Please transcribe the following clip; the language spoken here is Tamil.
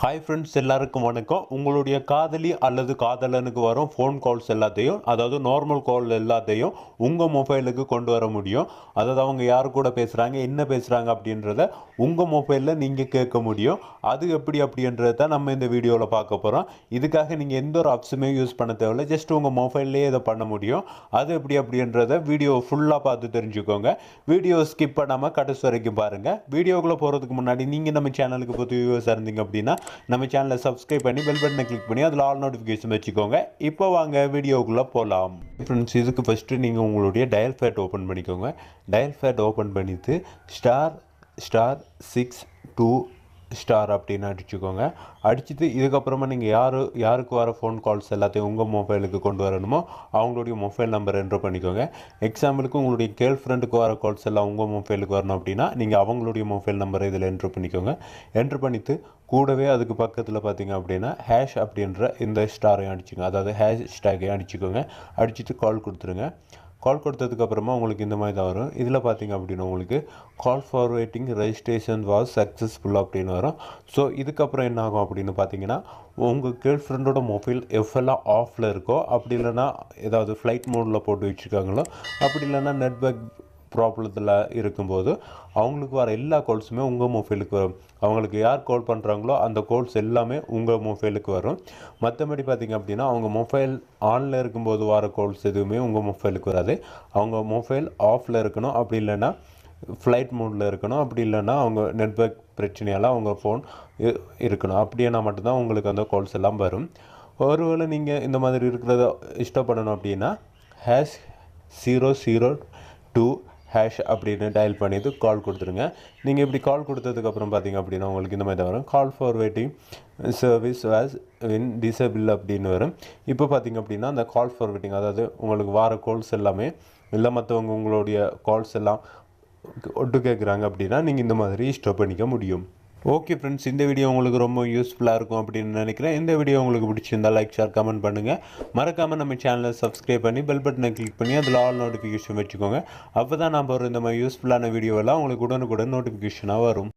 ஹாய் ஃப்ரெண்ட்ஸ், எல்லாருக்கும் வணக்கம். உங்களுடைய காதலி அல்லது காதலனுக்கு வரும் ஃபோன் கால்ஸ் எல்லாத்தையும், அதாவது நார்மல் கால் எல்லாத்தையும் உங்கள் மொபைலுக்கு கொண்டு வர முடியும். அதாவது அவங்க யார் கூட பேசுகிறாங்க, என்ன பேசுகிறாங்க அப்படின்றத உங்கள் மொபைலில் நீங்கள் கேட்க முடியும். அது எப்படி அப்படின்றத தான் நம்ம இந்த வீடியோவில் பார்க்க போகிறோம். இதுக்காக நீங்கள் எந்த ஒரு ஆப்ஸுமே யூஸ் பண்ண தேவையில்லை. ஜஸ்ட் உங்கள் மொபைல்லேயே இதை பண்ண முடியும். அது எப்படி அப்படின்றத வீடியோ ஃபுல்லாக பார்த்து தெரிஞ்சுக்கோங்க. வீடியோ ஸ்கிப் பண்ணாமல் கடைசி வரைக்கும் பாருங்கள். வீடியோக்குள்ளே போகிறதுக்கு முன்னாடி நீங்கள் நம்ம சேனலுக்கு புது வியூவர்ஸாக இருந்தீங்க அப்படின்னா நம்ம சேனலை சப்ஸ்கிரைப் பண்ணி பெல் பட்டனை கிளிக் பண்ணி அதில் ஆல் நோட்டிஃபிகேஷன் வச்சுக்கோங்க. இப்போ வாங்க வீடியோக்குள்ளே போகலாம். ஃப்ரெண்ட்ஸ், இதுக்கு ஃபஸ்ட்டு நீங்கள் உங்களுடைய டயல் பேட் ஓப்பன் பண்ணிக்கோங்க. டயல் பேட் ஓப்பன் பண்ணிவிட்டு ***6*2* அப்படின்னு அடிச்சுக்கோங்க. அடிச்சுட்டு இதுக்கப்புறமா நீங்கள் யாருக்கு வர ஃபோன் கால்ஸ் எல்லாத்தையும் உங்கள் மொபைலுக்கு கொண்டு வரணுமோ அவங்களுடைய மொபைல் நம்பர் என்ட்ரு பண்ணிக்கோங்க. எக்ஸாம்பிளுக்கு உங்களுடைய கேர்ள் ஃப்ரெண்டுக்கு வர கால்ஸ் எல்லாம் உங்கள் மொபைலுக்கு வரணும் அப்படின்னா நீங்கள் அவங்களுடைய மொபைல் நம்பரை இதில் என்ட்ரு பண்ணிக்கோங்க. என்ட்ரு பண்ணிவிட்டு கூடவே அதுக்கு பக்கத்தில் பார்த்தீங்க அப்படின்னா ஹேஷ் அப்படின்ற இந்த ஸ்டாரையும் அடிச்சுங்க, அதாவது ஹேஷ்டேக்கையும் அடிச்சுக்கோங்க. அடிச்சுட்டு கால் கொடுத்துருங்க. கால் கொடுத்ததுக்கப்புறமா உங்களுக்கு இந்த மாதிரி தான் வரும். இதில் பார்த்தீங்க அப்படின்னா உங்களுக்கு கால் ஃபார்வேர்டிங் ரெஜிஸ்ட்ரேஷன் வாஸ் சக்ஸஸ்ஃபுல் அப்படின்னு வரும். ஸோ இதுக்கப்புறம் என்ன ஆகும் அப்படின்னு பார்த்தீங்கன்னா, உங்கள் கேர்ள் ஃப்ரெண்டோட மொபைல் எஃப்எல்லாம் ஆஃபில் இருக்கோ, அப்படி இல்லைன்னா ஏதாவது ஃப்ளைட் மோடில் போட்டு வச்சுருக்காங்களோ, அப்படி இல்லைன்னா நெட்வொர்க் ப்ராப்ளத்தில் இருக்கும்போது அவங்களுக்கு வர எல்லா கால்ஸுமே உங்கள் மொபைலுக்கு வரும். அவங்களுக்கு யார் கால் பண்ணுறாங்களோ அந்த கால்ஸ் எல்லாமே உங்கள் மொபைலுக்கு வரும். மற்றபடி பார்த்திங்க அப்படின்னா அவங்க மொபைல் ஆனில் இருக்கும்போது வர கால்ஸ் எதுவுமே உங்கள் மொபைலுக்கு வராது. அவங்க மொபைல் ஆஃபில் இருக்கணும், அப்படி இல்லைன்னா ஃப்ளைட் மோடில் இருக்கணும், அப்படி இல்லைன்னா அவங்க நெட்வொர்க் பிரச்சனையால் அவங்க ஃபோன் இருக்கணும். அப்படின்னா மட்டும்தான் உங்களுக்கு அந்த கால்ஸ் எல்லாம் வரும். ஒருவேளை நீங்கள் இந்த மாதிரி இருக்கிறத இஷ்டப்படணும் அப்படின்னா #002# அப்படின்னு டயல் பண்ணிவிட்டு கால் கொடுத்துருங்க. நீங்கள் இப்படி கால் கொடுத்ததுக்கப்புறம் பார்த்தீங்க அப்படின்னா உங்களுக்கு இந்த மாதிரி தான் வரும். கால் ஃபார்வேர்டிங் சர்வீஸ் வாஸ் டிசேபிள் அப்படின்னு வரும். இப்போ பார்த்தீங்க அப்படின்னா அந்த கால் ஃபார்வேர்டிங், அதாவது உங்களுக்கு வர கால்ஸ் எல்லாமே இல்லை மற்றவங்க உங்களுடைய கால்ஸ் எல்லாம் ஒட்டு கேட்குறாங்க அப்படின்னா நீங்கள் இந்த மாதிரி ஸ்டாப் பண்ணிக்க முடியும். ஓகே ஃப்ரெண்ட்ஸ், இந்த வீடியோ உங்களுக்கு ரொம்ப யூஸ்ஃபுல்லாக இருக்கும் அப்படின்னு நினைக்கிறேன். இந்த வீடியோ உங்களுக்கு பிடிச்சிருந்தால் லைக், ஷேர், கமெண்ட் பண்ணுங்கள். மறக்காமல் நம்ம சேனலை சப்ஸ்கிரைப் பண்ணி பெல் பட்டனை கிளிக் பண்ணி அதில் ஆல் நோட்டிஃபிகேஷன் வச்சுக்கோங்க. அப்போ தான் நான் போகிற இந்த மாதிரி யூஸ்ஃபுல்லான வீடியோவெல்லாம் உங்களுக்கு உடனுக்குடன் நோட்டிஃபிகேஷனாக வரும்.